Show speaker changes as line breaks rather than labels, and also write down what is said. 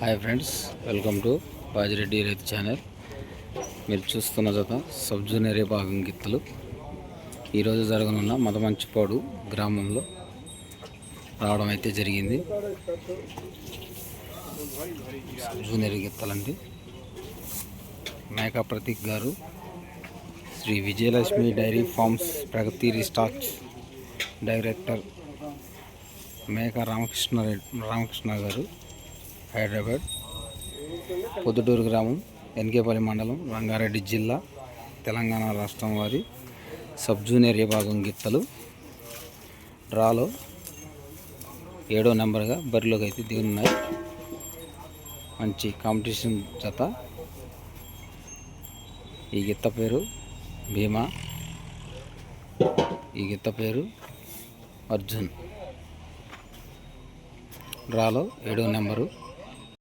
Hi friends, welcome to Bajireddy రైతు channel. మీరు చూస్తున్న జత సబ్ జూనియర్ విభాగం గిత్తలు ఈరోజు జరగనున్న మదమంచిపాడు గ్రామంలో రావడం అయితే జరిగింది. సబ్ జూనియర్ గిత్తలండి. మేకా ప్రతీక్ గారు, శ్రీ విజయలక్ష్మి డైరీ ఫార్మ్స్ ప్రగతి రిస్టాక్స్ డైరెక్టర్ మేకా రామకృష్ణ గారు, హైదరాబాద్, పొద్దుటూరు గ్రామం, ఎన్కేపల్లి మండలం, రంగారెడ్డి జిల్లా, తెలంగాణ రాష్ట్రం వారి సబ్ జూనియర్ విభాగం గిత్తలు డ్రాలో 7వ నెంబర్గా బరిలోకి అయితే దిగున్నాయి. మంచి కాంపిటీషన్ జత. ఈ గిత్త పేరు భీమా, ఈ గిత్త పేరు అర్జున్. డ్రాలో 7వ నెంబరు.